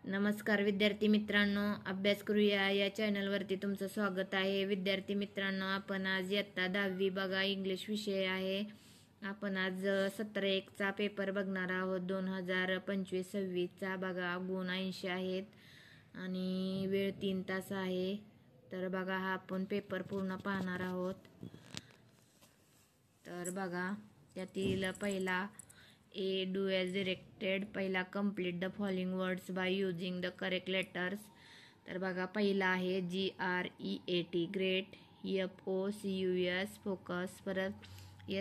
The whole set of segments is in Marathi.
नमस्कार विद्यार्थी मित्रांनो, अभ्यास करूया या चॅनलवरती तुमचं स्वागत आहे. विद्यार्थी मित्रांनो, आपण आज इयत्ता 10वी बघा इंग्लिश विषय आहे. आपण आज 17-1 पेपर बघणार आहोत. 2025-26 बघा. गुण 80 आहेत आणि वेळ 3 तास आहे. तर बघा, हा आपण पेपर पूर्ण पाहणार आहोत. तर बघा, त्यातील पहिला A. Do as directed. पहिला complete the following words by using the correct letters. तर बघा, पहिला आहे GREAT great, FOCUS focus, परत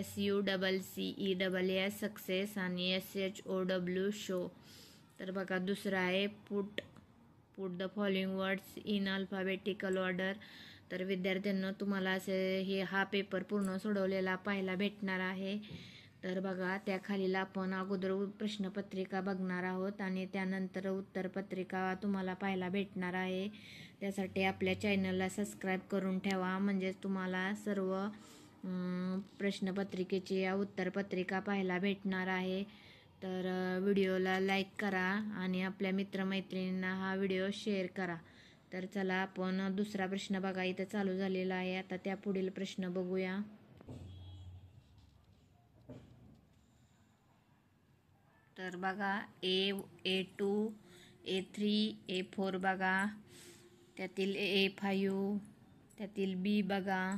SUCCESS success आणि SHOW show. तर बघा, दुसरा आहे put the following words in alphabetical order. तर विद्यार्थ्यांना तुम्हाला असे हा पेपर पूर्ण सोडवलेला पाहायला भेटणार आहे. तर बघा, त्याखालील आपण अगोदर प्रश्नपत्रिका बघणार आहोत आणि त्यानंतर उत्तरपत्रिका तुम्हाला पाहायला भेटणार आहे. त्यासाठी आपल्या चॅनलला सबस्क्राईब करून ठेवा, म्हणजेच तुम्हाला सर्व प्रश्नपत्रिकेची या उत्तरपत्रिका पाहायला भेटणार आहे. तर व्हिडिओला लाईक करा आणि आपल्या मित्रमैत्रिणींना हा व्हिडिओ शेअर करा. तर चला, आपण दुसरा प्रश्न बघा इथं चालू झालेला आहे. आता त्या पुढील प्रश्न बघूया. तर बघा, A2, A3, A4 बघा, त्यातील A5, त्यातील B बघा.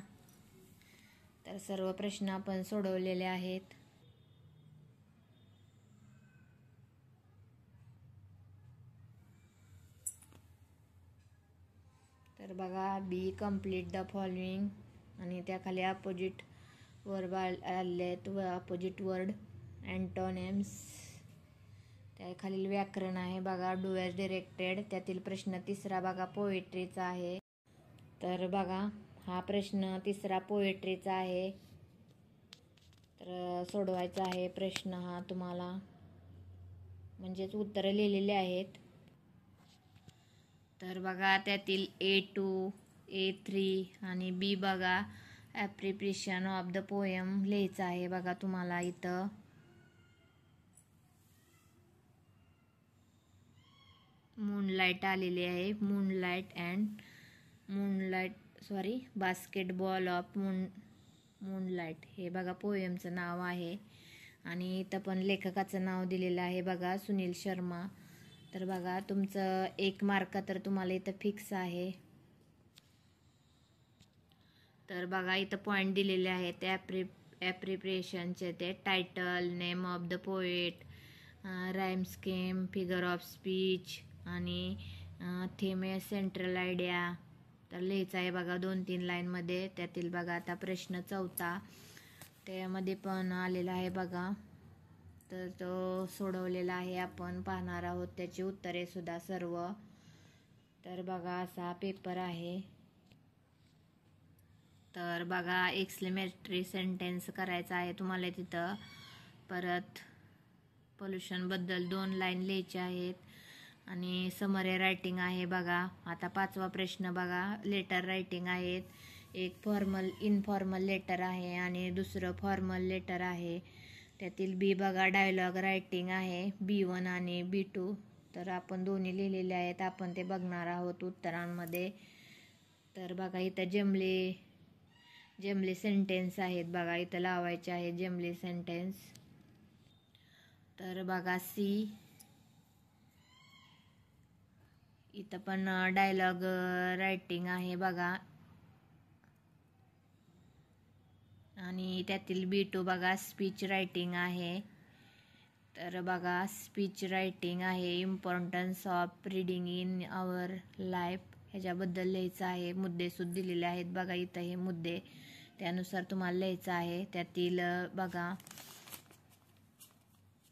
तर सर्व प्रश्न आपण सोडवलेले आहेत. तर बघा, B complete the following आणि त्याखाली अपोजिट वर्ब आले आहेत, अपोजिट वर्ड अँटोनिम्स. त्याखालील व्याकरण आहे बघा, डू ॲज डिरेक्टेड. त्यातील प्रश्न तिसरा बघा, पोएट्रीचा आहे. तर बघा, हा प्रश्न तिसरा पोएट्रीचा आहे. तर सोडवायचा आहे प्रश्न हा तुम्हाला, म्हणजेच उत्तरं लिहिलेली आहेत. तर बघा, त्यातील A2, A3 आणि B बघा, ॲप्रिप्रिशन ऑफ द पोएम लिहायचं आहे बघा तुम्हाला इथं. मूनलाईट आलेली आहे, बास्केटबॉल ऑफ मूनलाईट हे बघा पोएमचं नाव आहे. आणि इथं पण लेखकाचं नाव दिलेलं आहे बघा, सुनील शर्मा. तर बघा, तुमचं 1 मार्क तर तुम्हाला इथं फिक्स आहे. तर बघा, इथं पॉईंट दिलेले आहेत ॲप्रिप्रिएशनचे. ते title, name of the poet, rhyme scheme, figure of speech आणि थीम, सेंट्रल आयडिया. तर लिहायचं आहे बघा 2-3 लाईनमध्ये. त्यातील बघा, आता प्रश्न चौथा त्यामध्ये पण आलेला आहे बघा. तर तो सोडवलेला आहे, आपण पाहणार आहोत त्याची उत्तरे सुद्धा सर्व. तर बघा, असा पेपर आहे. तर बघा, एक्सक्लेमेटरी सेंटेन्स करायचा आहे तुम्हाला तिथं. परत पोल्युशनबद्दल 2 लाईन लिहायच्या आहेत आणि समरी रायटिंग आहे बघा. आता 5वा प्रश्न बघा, लेटर रायटिंग आहेत. एक फॉर्मल इनफॉर्मल लेटर आहे आणि दुसरं फॉर्मल लेटर आहे. त्यातील B बघा, डायलॉग रायटिंग आहे, B1 आणि B2. तर आपण दोन्ही लिहिलेले आहेत, आपण ते बघणार आहोत उत्तरांमध्ये. तर बघा, इथं जमले सेंटेन्स आहेत बघा, इथं लावायचे आहे जमले सेंटेन्स. तर बघा, C इथं पण डायलॉग रायटिंग आहे बघा. आणि त्यातील B2 बघा, स्पीच रायटिंग आहे. तर बघा, स्पीच रायटिंग आहे, importance of reading in our life ह्याच्याबद्दल लिहायचं आहे. मुद्दे सुद्धा दिलेले आहेत बघा इथं, हे मुद्दे त्यानुसार तुम्हाला लिहायचं आहे. त्यातील बघा,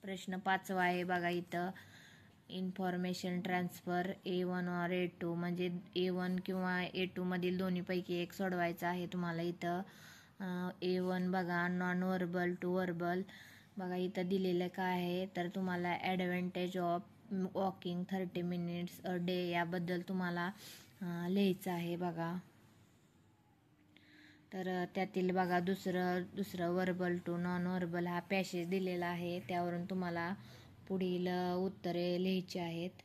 प्रश्न 5वा आहे बघा इथं, इन्फॉर्मेशन ट्रान्सफर A1 और A2, म्हणजे A1 किंवा A2 मधील दोन्हीपैकी एक सोडवायचं आहे तुम्हाला इथं. A1 बघा, नॉन वर्बल टू वर्बल बघा, इथं दिलेलं काय आहे. तर तुम्हाला advantage of walking 30 minutes a day याबद्दल तुम्हाला लिहायचं आहे बघा. तर त्यातील बघा, दुसरं वर्बल टू नॉन वर्बल हा पॅसेज दिलेला आहे, त्यावरून तुम्हाला पुढील उत्तरे लिहायची आहेत.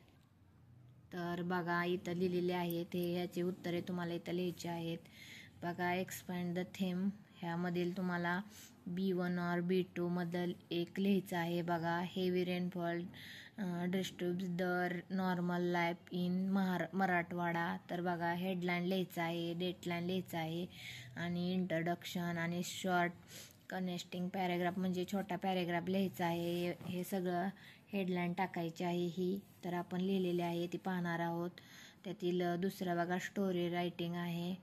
तर बघा इथं लिहिलेले आहेत, हे ह्याची उत्तरे तुम्हाला इथं लिहायची आहेत. बघा एक्सपॅन्ड द थीम, ह्यामधील तुम्हाला B1 और B2 मधील एक लिहायचं आहे. बघा heavy rainfall disturbs the normal life in Marathwada. तर बघा हेडलाईन लिहायचं आहे, डेटलाईन लिहायचं आहे आणि इंट्रोडक्शन आणि शॉर्ट कनेक्टिंग पॅरेग्राफ म्हणजे छोटा पॅरेग्राफ लिहायचा आहे. हे सगळं हेडलाईन टाकायची आहे ही. तर आपण लिहिलेली आहे ती पाहणार आहोत. त्यातील दुसरा बघा स्टोरी रायटिंग आहे.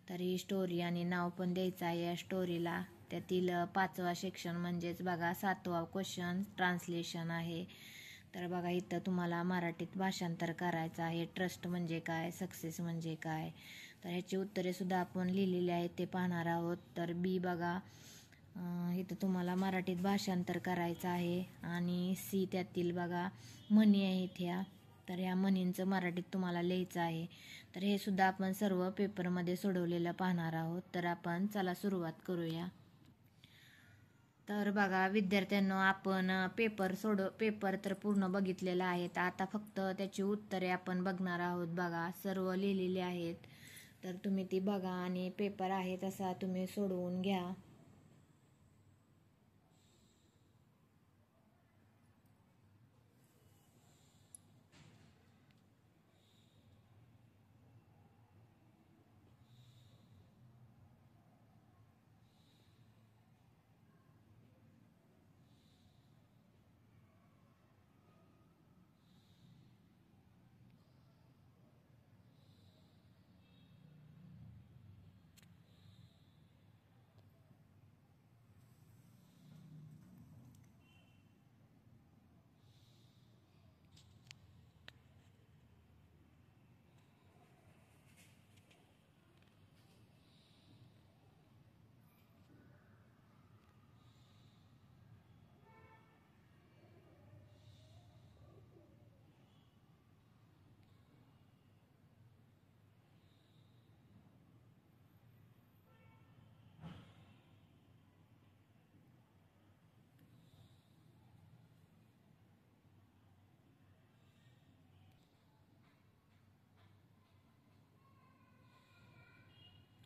तर ही स्टोरी आणि नाव पण द्यायचं आहे या स्टोरीला. त्यातील 5वा सेक्शन म्हणजेच बघा 7वा क्वेश्चन ट्रान्सलेशन आहे. तर बघा इथं तुम्हाला मराठीत भाषांतर करायचं आहे. ट्रस्ट म्हणजे काय, सक्सेस म्हणजे काय, तर ह्याची उत्तरे सुद्धा आपण लिहिलेली आहेत ते पाहणार आहोत. तर बी बघा इथं तुम्हाला मराठीत भाषांतर करायचं आहे. आणि सी त्यातील बघा म्हणी आहेत ह्या, तर ह्या म्हणींचं मराठीत तुम्हाला लिहायचं आहे. तर हे सुद्धा आपण सर्व पेपरमध्ये सोडवलेलं पाहणार आहोत. तर आपण चला सुरुवात करूया. तर बघा विद्यार्थ्यांनो, आपण पेपर तर पूर्ण बघितलेला आहे. आता फक्त त्याची उत्तरे आपण बघणार आहोत. बघा सर्व लिहिलेले आहेत, तर तुम्ही ती बघा आणि पेपर आहे तसा तुम्ही सोडवून घ्या.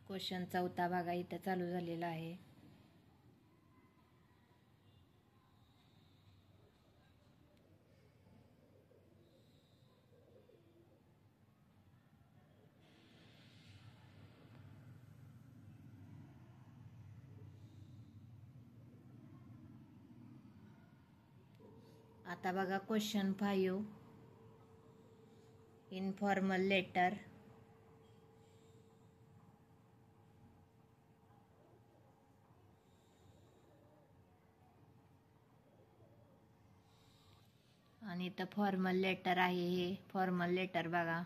क्वेश्चन 4 बघा इथं चालू झालेला आहे. आता बघा क्वेश्चन 5, इनफॉर्मल लेटर. आणि इथं फॉर्मल लेटर आहे, हे फॉर्मल लेटर बघा.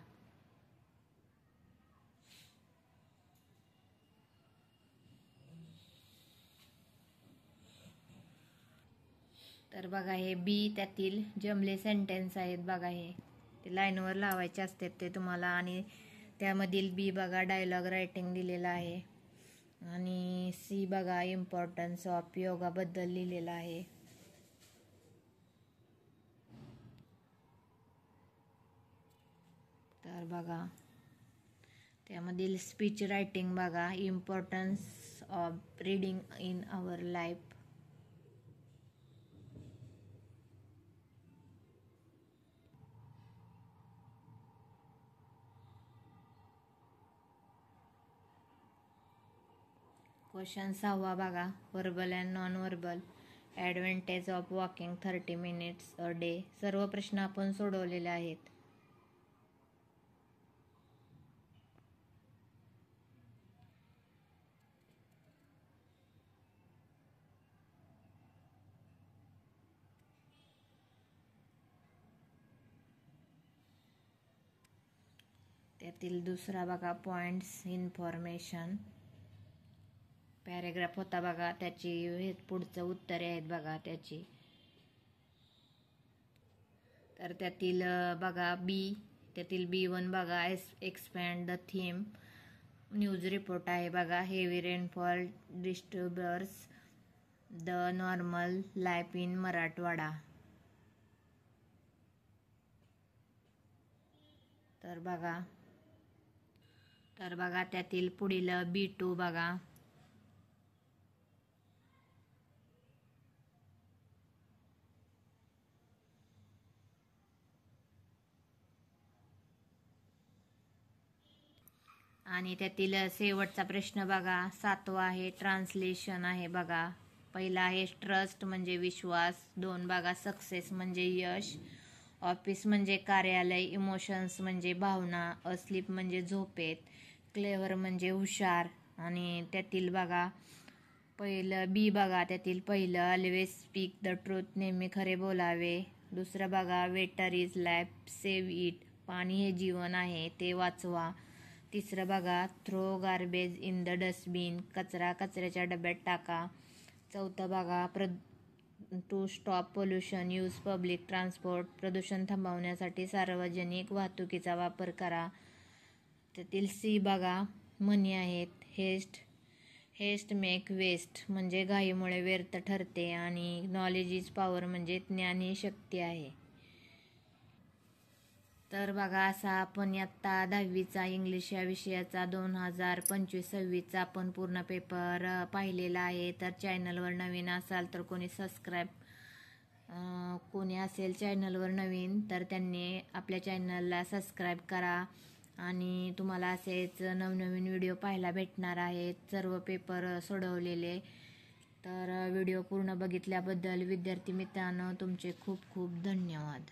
तर बघा हे बी त्यातील जमले सेंटेन्स आहेत. बघा हे ते लाईनवर लावायचे असतात ते तुम्हाला. आणि त्यामधील बी बघा डायलॉग रायटिंग दिलेला आहे. आणि सी बघा इम्पॉर्टन्स ऑफ योगाबद्दल लिहिलेलं आहे. तर बघा त्यामधील स्पीच रायटिंग बघा importance of reading in our life. Question 6 बघा verbal and non verbal advantage of walking 30 minutes a day. सर्व प्रश्न आपण सोडवलेले आहेत. त्यातील दुसरा बघा पॉइंट्स इन्फॉर्मेशन पॅरेग्राफ होता बघा, त्याची हे पुढचं उत्तरे आहेत बघा त्याची. तर त्यातील बघा त्यातील B1 बघा expand the theme. News report आहे बघा heavy rainfall disturbers the normal life in Marathwada. तर बघा त्यातील पुढील B2 बघा. आणि त्यातील शेवटचा प्रश्न बघा 7वा आहे ट्रान्सलेशन आहे बघा. पहिला आहे ट्रस्ट म्हणजे विश्वास. 2 बघा सक्सेस म्हणजे यश. ऑफिस म्हणजे कार्यालय. इमोशन्स म्हणजे भावना. अस्लीप म्हणजे झोपेत. क्लेव्हर म्हणजे हुशार. आणि त्यातील बघा पहिलं बी बघा त्यातील पहिलं ऑलवेज स्पीक द ट्रूथ नेहमी खरे बोलावे. दुसरं बघा water is life save it पाणी हे जीवन आहे ते वाचवा. तिसरं बघा throw garbage in the dustbin कचरा कचऱ्याच्या डब्यात टाका. चौथं बघा to stop pollution use public transport प्रदूषण थांबवण्यासाठी सार्वजनिक वाहतुकीचा वापर करा. त्यातील सी बघा म्हणी आहेत हेस्ट मेक वेस्ट म्हणजे घाईमुळे व्यर्थ ठरते. आणि नॉलेज इज पॉवर म्हणजे ज्ञान ही शक्ती आहे. तर बघा असा आपण इयत्ता 10वीचा इंग्लिश या विषयाचा 2025-26चा आपण पूर्ण पेपर पाहिलेला आहे. तर चॅनलवर नवीन असाल तर कोणी असेल चॅनलवर नवीन तर त्यांनी आपल्या चॅनलला सबस्क्राईब करा. आणि तुम्हाला असेच नवनवीन व्हिडिओ पाहायला भेटणार आहेत सर्व पेपर सोडवलेले. तर व्हिडिओ पूर्ण बघितल्याबद्दल विद्यार्थी मित्रांनो तुमचे खूप खूप धन्यवाद.